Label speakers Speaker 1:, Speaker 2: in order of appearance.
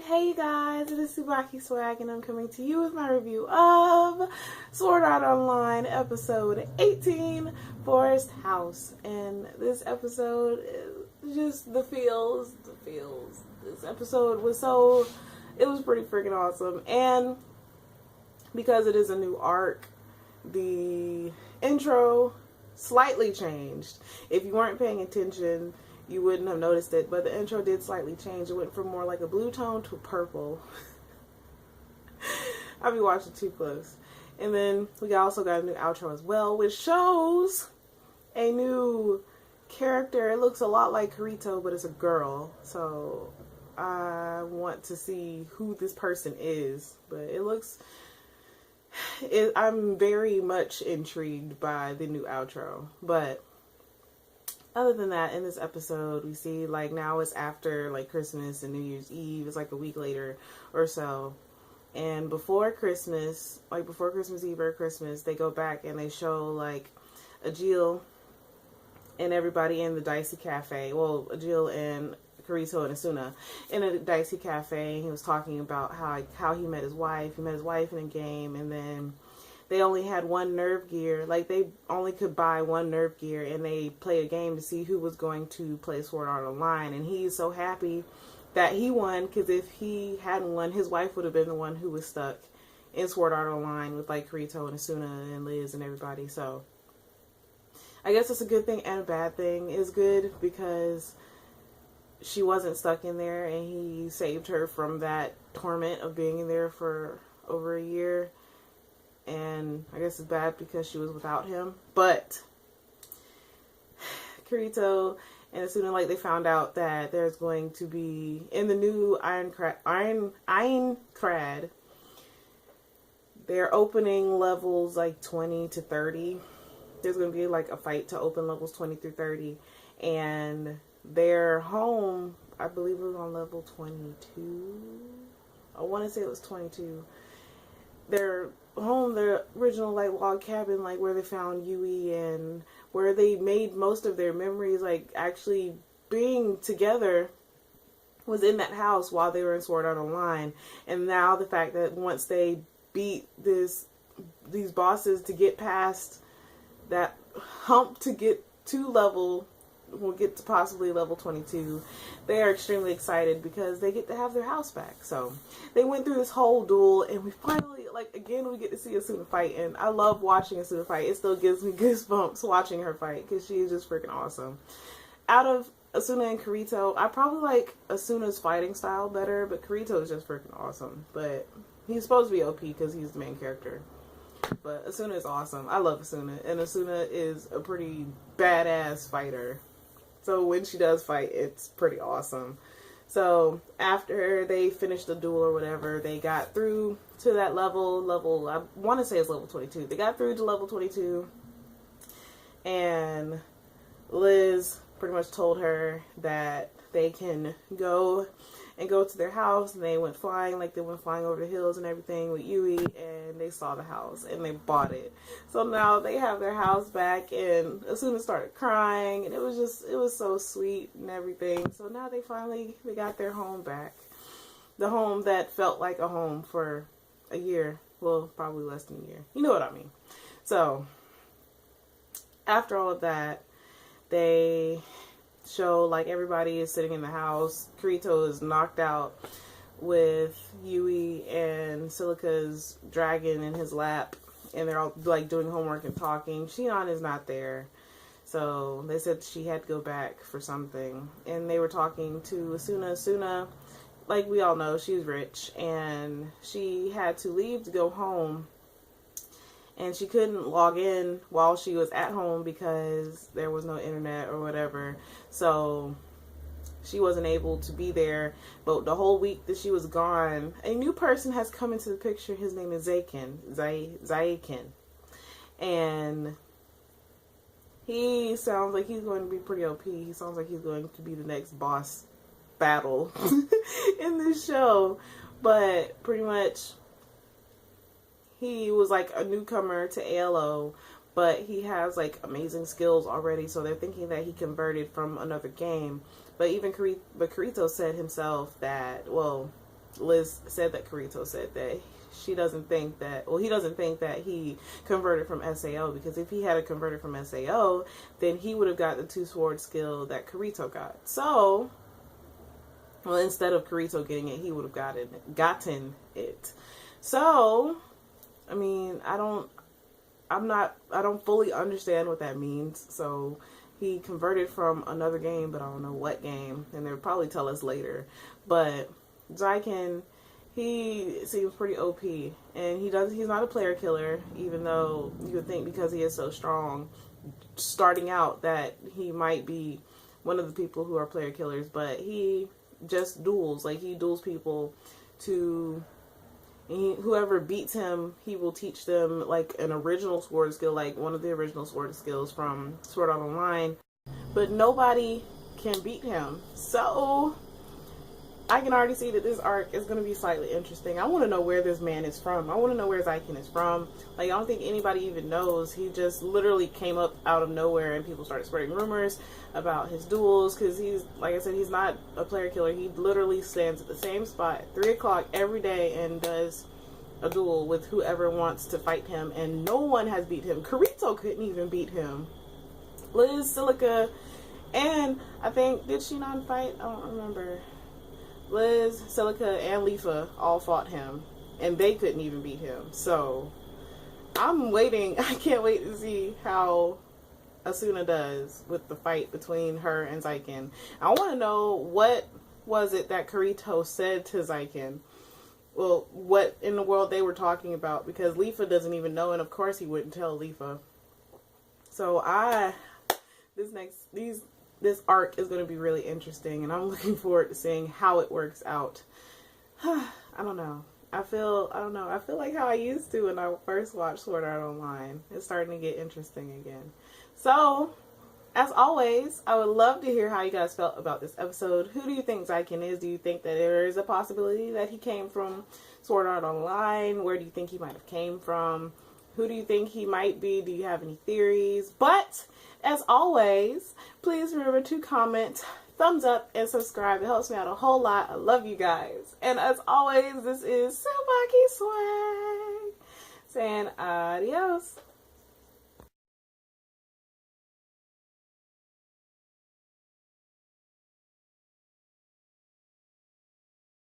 Speaker 1: Hey guys, it is TsubakiSwagg and I'm coming to you with my review of Sword Art Online episode 18, Forest House. And this episode is just the feels. This episode was it was pretty freaking awesome. And because it is a new arc, the intro slightly changed. If you weren't paying attention, you wouldn't have noticed it, but the intro did slightly change. It went from more like a blue tone to purple. I'll be watching too close. And then we also got a new outro as well, which shows a new character. It looks a lot like Kirito, but it's a girl. So I want to see who this person is. But I'm very much intrigued by the new outro. But other than that, in this episode, we see, like, now it's after, like, Christmas and New Year's Eve. It's, like, a week later or so. And before Christmas, like, before Christmas Eve or Christmas, they go back and they show, like, Ajil and everybody in the Dicey Cafe. Well, Ajil and Kirito and Asuna in a Dicey Cafe. He was talking about how he met his wife. He met his wife in a game, and then they only had one nerve gear. Like, they only could buy one nerve gear, and they played a game to see who was going to play Sword Art Online. And he's so happy that he won, because if he hadn't won, his wife would have been the one who was stuck in Sword Art Online with, like, Kirito and Asuna and Liz and everybody. So I guess it's a good thing and a bad thing. It's good because she wasn't stuck in there, and he saved her from that torment of being in there for over a year. And I guess it's bad because she was without him. But Kirito and Asuna, like, they found out that there's going to be, in the new Ironcrad, they're opening levels like 20 to 30. There's going to be, like, a fight to open levels 20 through 30. And their home, I believe it was on level 22. I want to say it was 22. Their home, the original, like, log cabin, like, where they found Yui and where they made most of their memories, like, actually being together, was in that house while they were in Sword Art Online. And now the fact that once they beat these bosses to get past that hump to get to we'll get to possibly level 22, they are extremely excited because they get to have their house back. So they went through this whole duel, and we finally, like, again, we get to see Asuna fight, and I love watching Asuna fight. It still gives me goosebumps watching her fight because she is just freaking awesome. Out of Asuna and Kirito, I probably like Asuna's fighting style better, but Kirito is just freaking awesome. But he's supposed to be OP because he's the main character. But Asuna is awesome. I love Asuna, and Asuna is a pretty badass fighter. So when she does fight, it's pretty awesome. So after they finished the duel or whatever, they got through to that level, I want to say it's level 22. They got through to level 22, and Liz pretty much told her that they can go to their house, and they went flying over the hills and everything with Yui, and they saw the house and they bought it. So now they have their house back, and Asuna started crying, and it was so sweet and everything. So now they got their home back. The home that felt like a home for a year. Well, probably less than a year. You know what I mean. So after all of that, they show, like, everybody is sitting in the house. Kirito is knocked out with Yui and Silica's dragon in his lap, and they're all, like, doing homework and talking. Shion is not there, so they said she had to go back for something, and they were talking to Asuna. Asuna, like we all know, she's rich, and she had to leave to go home, and she couldn't log in while she was at home because there was no internet or whatever. So she wasn't able to be there. But the whole week that she was gone, a new person has come into the picture. His name is Zaikin. And he sounds like he's going to be pretty OP. He sounds like he's going to be the next boss battle in this show. But pretty much, he was like a newcomer to ALO, but he has, like, amazing skills already, so they're thinking that he converted from another game. But even Kirito said himself that, well, Liz said that Kirito said that she doesn't think that, well, he doesn't think that he converted from SAO, because if he had converted from SAO, then he would have got the 2-sword skill that Kirito got. So, well, instead of Kirito getting it, he would have gotten it. So, I mean, I don't fully understand what that means. So he converted from another game, but I don't know what game, and they'll probably tell us later. But Zaiken, he seems pretty OP, and he's not a player killer, even though you would think because he is so strong starting out that he might be one of the people who are player killers, but he just duels. Like, he duels people to, whoever beats him, he will teach them like an original sword skill, like one of the original sword skills from Sword Art Online, but nobody can beat him. So I can already see that this arc is going to be slightly interesting. I want to know where this man is from. I want to know where Zaiken is from. Like, I don't think anybody even knows. He just literally came up out of nowhere, and people started spreading rumors about his duels, because he's, like I said, he's not a player killer. He literally stands at the same spot at 3 o'clock every day and does a duel with whoever wants to fight him, and no one has beat him. Kirito couldn't even beat him. Liz, Silica, and I think, did she not fight? I don't remember. Liz, Silica, and Leafa all fought him, and they couldn't even beat him. So I'm waiting. I can't wait to see how Asuna does with the fight between her and Zaiken. I want to know, what was it that Kirito said to Zaiken? Well, what in the world they were talking about, because Leafa doesn't even know, and of course he wouldn't tell Leafa. So this arc is going to be really interesting, and I'm looking forward to seeing how it works out. I don't know. I feel like how I used to when I first watched Sword Art Online. It's starting to get interesting again. So, as always, I would love to hear how you guys felt about this episode. Who do you think Zaiken is? Do you think that there is a possibility that he came from Sword Art Online? Where do you think he might have came from? Who do you think he might be? Do you have any theories? But, as always, please remember to comment, thumbs up, and subscribe. It helps me out a whole lot. I love you guys. And as always, this is TsubakiSwagg saying adios.